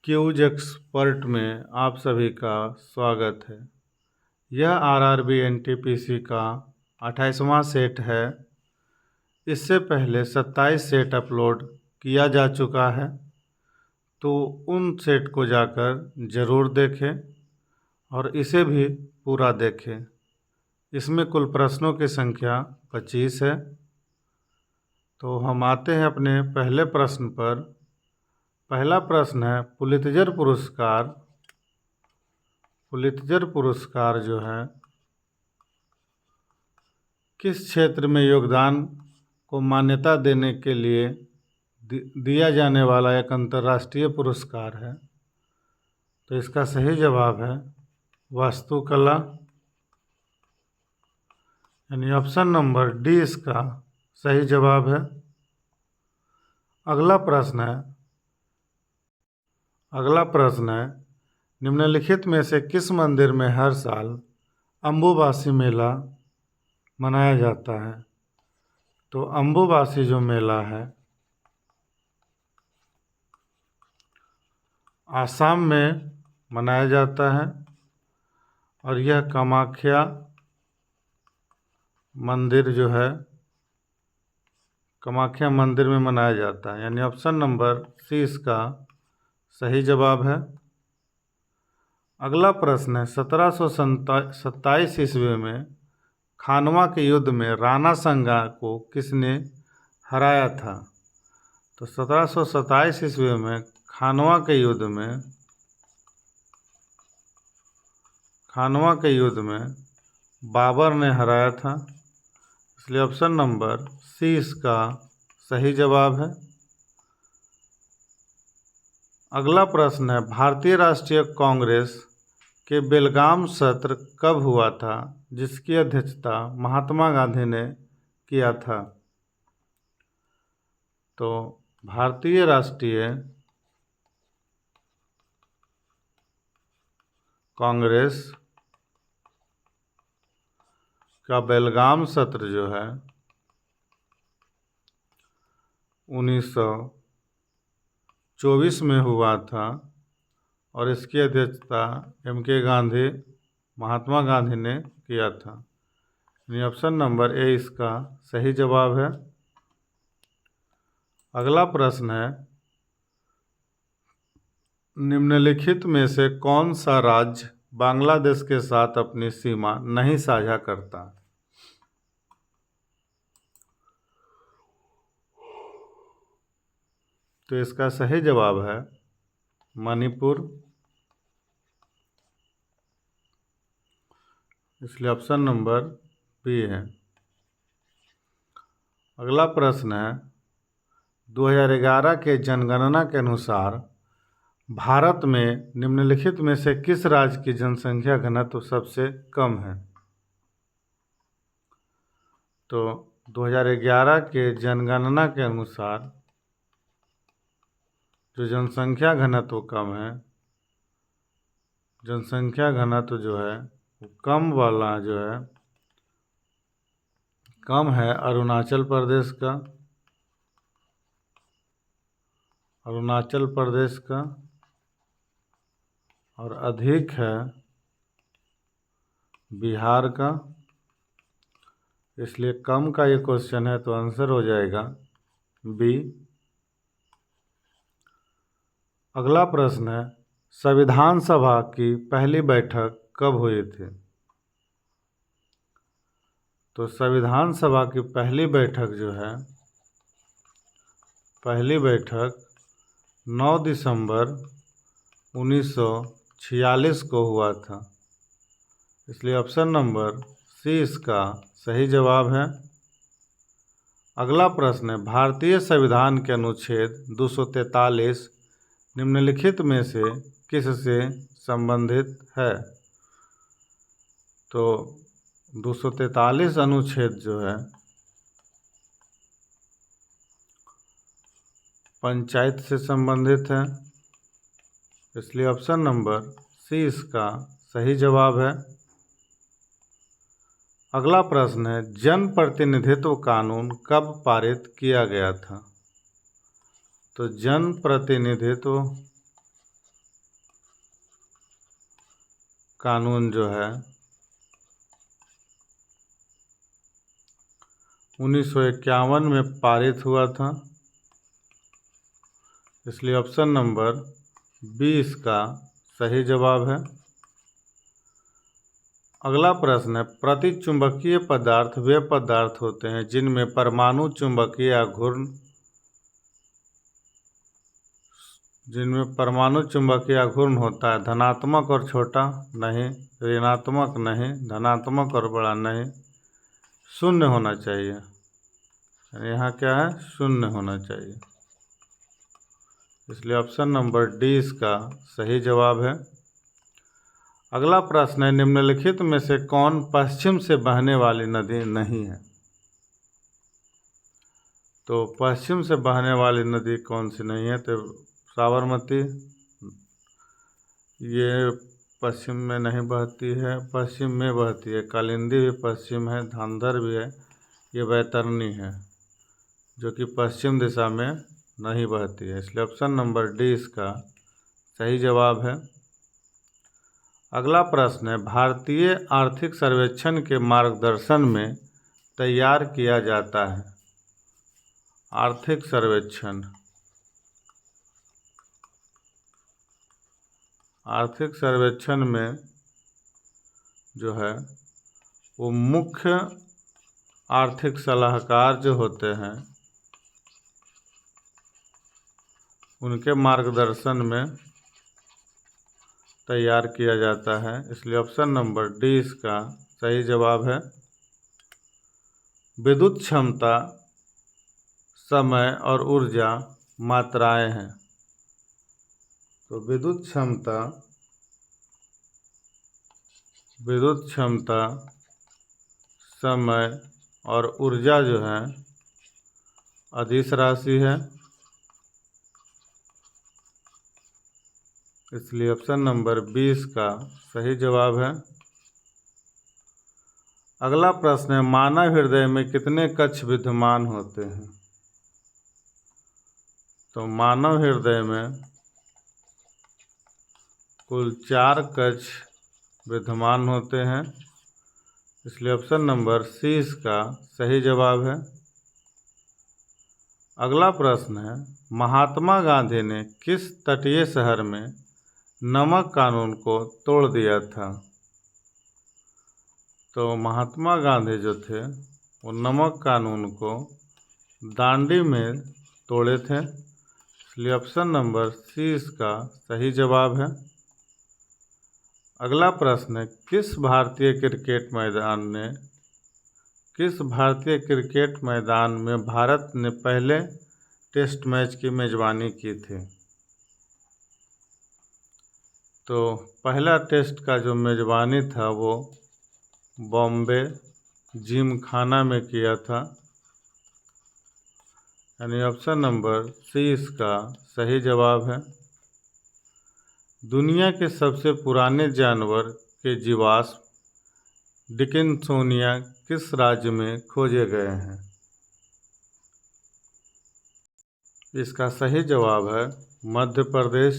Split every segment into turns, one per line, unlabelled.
Cues expert में आप सभी का स्वागत है। यह आरआरबी एनटीपीसी का 28वां सेट है। इससे पहले 27 सेट अपलोड किया जा चुका है, तो उन सेट को जाकर ज़रूर देखें और इसे भी पूरा देखें। इसमें कुल प्रश्नों की संख्या 25 है। तो हम आते हैं अपने पहले प्रश्न पर। पहला प्रश्न है, पुलित्जर पुरस्कार जो है किस क्षेत्र में योगदान को मान्यता देने के लिए दिया जाने वाला एक अंतर्राष्ट्रीय पुरस्कार है। तो इसका सही जवाब है वास्तुकला, यानी ऑप्शन नंबर डी इसका सही जवाब है। अगला प्रश्न है, निम्नलिखित में से किस मंदिर में हर साल अम्बुबासी मेला मनाया जाता है? तो अम्बुबासी जो मेला है आसाम में मनाया जाता है और यह कामाख्या मंदिर जो है कामाख्या मंदिर में मनाया जाता है, यानी ऑप्शन नंबर सी इसका सही जवाब है। अगला प्रश्न है, 1727 ईस्वी में खानवा के युद्ध में राणा संगा को किसने हराया था? तो 1727 ईस्वी में खानवा के युद्ध में बाबर ने हराया था, इसलिए ऑप्शन नंबर सी इसका सही जवाब है। अगला प्रश्न है, भारतीय राष्ट्रीय कांग्रेस के बेलगाम सत्र कब हुआ था, जिसकी अध्यक्षता महात्मा गांधी ने किया था? तो भारतीय राष्ट्रीय कांग्रेस का बेलगाम सत्र जो है 1924 में हुआ था और इसकी अध्यक्षता महात्मा गांधी ने किया था, यानी ऑप्शन नंबर ए इसका सही जवाब है। अगला प्रश्न है, निम्नलिखित में से कौन सा राज्य बांग्लादेश के साथ अपनी सीमा नहीं साझा करता? तो इसका सही जवाब है मणिपुर, इसलिए ऑप्शन नंबर बी है। अगला प्रश्न है, 2011 के जनगणना के अनुसार भारत में निम्नलिखित में से किस राज्य की जनसंख्या घनत्व सबसे कम है? तो 2011 के जनगणना के अनुसार जो जनसंख्या घनत्व कम है, जनसंख्या घनत्व जो है वो कम वाला जो है कम है अरुणाचल प्रदेश का और अधिक है बिहार का, इसलिए कम का ये क्वेश्चन है, तो आंसर हो जाएगा बी। अगला प्रश्न है, संविधान सभा की पहली बैठक कब हुई थी? तो संविधान सभा की पहली बैठक 9 दिसंबर 1946 को हुआ था, इसलिए ऑप्शन नंबर सी इसका सही जवाब है। अगला प्रश्न है, भारतीय संविधान के अनुच्छेद 243 निम्नलिखित में से किससे संबंधित है? तो 243 अनुच्छेद जो है पंचायत से संबंधित है, इसलिए ऑप्शन नंबर सी इसका सही जवाब है। अगला प्रश्न है, जन प्रतिनिधित्व कानून कब पारित किया गया था? तो जन प्रतिनिधित्व कानून जो है 1951 में पारित हुआ था, इसलिए ऑप्शन नंबर 20 का सही जवाब है। अगला प्रश्न है, प्रतिचुंबकीय पदार्थ वे पदार्थ होते हैं जिनमें परमाणु चुंबकीय आघूर्ण होता है। धनात्मक और छोटा नहीं, ऋणात्मक नहीं, धनात्मक और बड़ा नहीं, शून्य होना चाहिए। यानी यहाँ क्या है, शून्य होना चाहिए, इसलिए ऑप्शन नंबर डी इसका सही जवाब है। अगला प्रश्न है, निम्नलिखित में से कौन पश्चिम से बहने वाली नदी नहीं है? तो पश्चिम से बहने वाली नदी कौन सी नहीं है? तो साबरमती, ये पश्चिम में नहीं बहती है, पश्चिम में बहती है। कालिंदी भी पश्चिम है, धांधर भी है। ये बैतरनी है जो कि पश्चिम दिशा में नहीं बहती है, इसलिए ऑप्शन नंबर डी इसका सही जवाब है। अगला प्रश्न है, भारतीय आर्थिक सर्वेक्षण के मार्गदर्शन में तैयार किया जाता है। आर्थिक सर्वेक्षण में जो है वो मुख्य आर्थिक सलाहकार जो होते हैं उनके मार्गदर्शन में तैयार किया जाता है, इसलिए ऑप्शन नंबर डी इसका सही जवाब है। विद्युत क्षमता, समय और ऊर्जा मात्राएं हैं। तो विद्युत क्षमता, समय और ऊर्जा जो है अदिश राशि है, इसलिए ऑप्शन नंबर 20 का सही जवाब है। अगला प्रश्न है, मानव हृदय में कितने कक्ष विद्यमान होते हैं? तो मानव हृदय में कुल 4 कक्ष विद्यमान होते हैं, इसलिए ऑप्शन नंबर सी इसका सही जवाब है। अगला प्रश्न है, महात्मा गांधी ने किस तटीय शहर में नमक कानून को तोड़ दिया था? तो महात्मा गांधी जो थे वो नमक कानून को दांडी में तोड़े थे, इसलिए ऑप्शन नंबर सी इसका सही जवाब है। अगला प्रश्न है, किस भारतीय क्रिकेट मैदान में भारत ने पहले टेस्ट मैच की मेजबानी की थी? तो पहला टेस्ट का जो मेजबानी था वो बॉम्बे जिमखाना में किया था, यानी ऑप्शन नंबर सी इसका सही जवाब है। दुनिया के सबसे पुराने जानवर के जीवाश्म डिकिन्सोनिया किस राज्य में खोजे गए हैं? इसका सही जवाब है मध्य प्रदेश,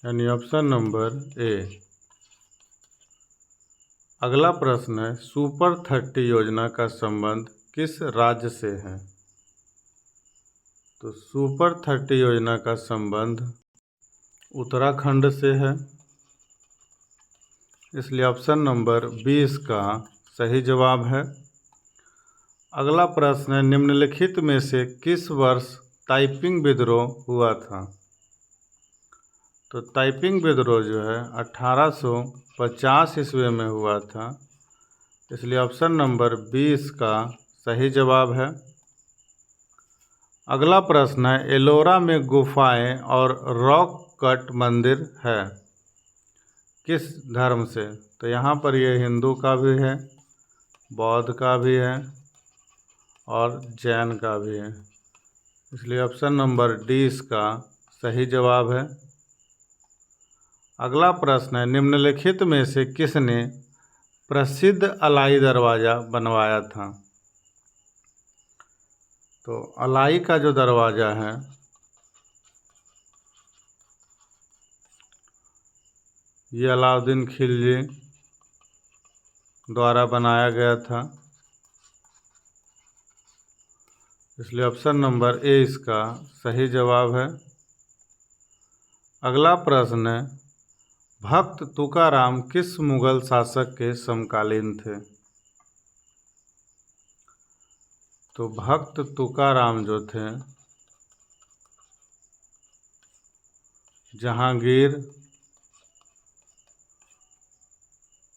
यानी ऑप्शन नंबर ए। अगला प्रश्न है, सुपर 30 योजना का संबंध किस राज्य से है? तो सुपर 30 योजना का संबंध उत्तराखंड से है, इसलिए ऑप्शन नंबर 20 का सही जवाब है। अगला प्रश्न है, निम्नलिखित में से किस वर्ष ताइपिंग विद्रोह हुआ था? तो ताइपिंग विद्रोह जो है 1850 ईस्वी में हुआ था, इसलिए ऑप्शन नंबर 20 का सही जवाब है। अगला प्रश्न है, एलोरा में गुफाएं और रॉक कट मंदिर है किस धर्म से? तो यहाँ पर ये हिंदू का भी है, बौद्ध का भी है और जैन का भी है, इसलिए ऑप्शन नंबर डी इसका सही जवाब है। अगला प्रश्न है, निम्नलिखित में से किसने प्रसिद्ध अलाई दरवाज़ा बनवाया था? तो अलाई का जो दरवाज़ा है ये अलाउद्दीन खिलजी द्वारा बनाया गया था, इसलिए ऑप्शन नंबर ए इसका सही जवाब है। अगला प्रश्न है, भक्त तुकाराम किस मुगल शासक के समकालीन थे? तो भक्त तुकाराम जो थे जहांगीर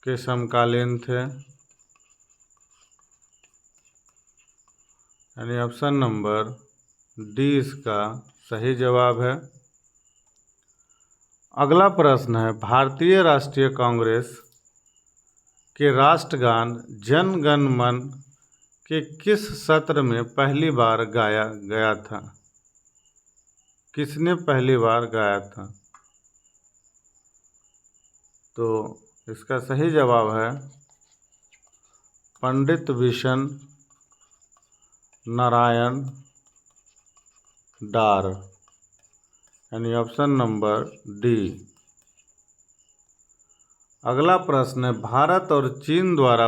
के समकालीन थे, यानी ऑप्शन नंबर डी इसका सही जवाब है। अगला प्रश्न है, भारतीय राष्ट्रीय कांग्रेस के राष्ट्रगान जन गण मन के किस सत्र में पहली बार गाया गया था? किसने पहली बार गाया था? तो इसका सही जवाब है पंडित बिशन नारायण डार, यानी ऑप्शन नंबर डी। अगला प्रश्न है, भारत और चीन द्वारा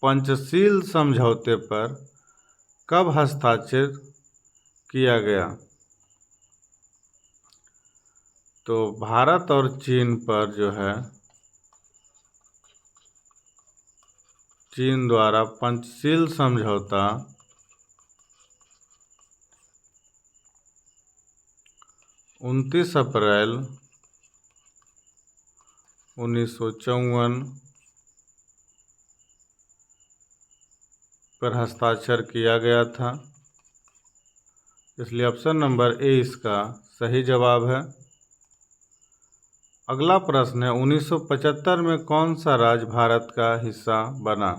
पंचशील समझौते पर कब हस्ताक्षर किया गया? तो भारत और चीन पर जो है चीन द्वारा पंचशील समझौता 29 अप्रैल 1954 पर हस्ताक्षर किया गया था, इसलिए ऑप्शन नंबर ए इसका सही जवाब है। अगला प्रश्न है, 1975 में कौन सा राज्य भारत का हिस्सा बना?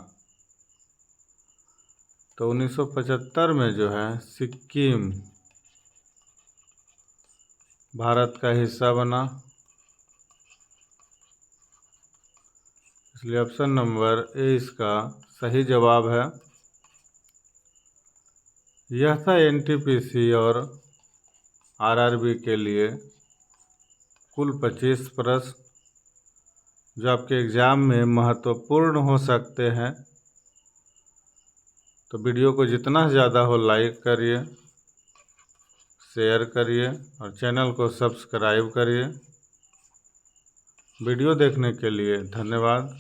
तो 1975 में जो है सिक्किम भारत का हिस्सा बना, इसलिए ऑप्शन नंबर ए इसका सही जवाब है। यह था एनटीपीसी और आरआरबी के लिए कुल 25 प्रश्न जो आपके एग्ज़ाम में महत्वपूर्ण हो सकते हैं। तो वीडियो को जितना ज़्यादा हो लाइक करिए, शेयर करिए और चैनल को सब्सक्राइब करिए। वीडियो देखने के लिए धन्यवाद।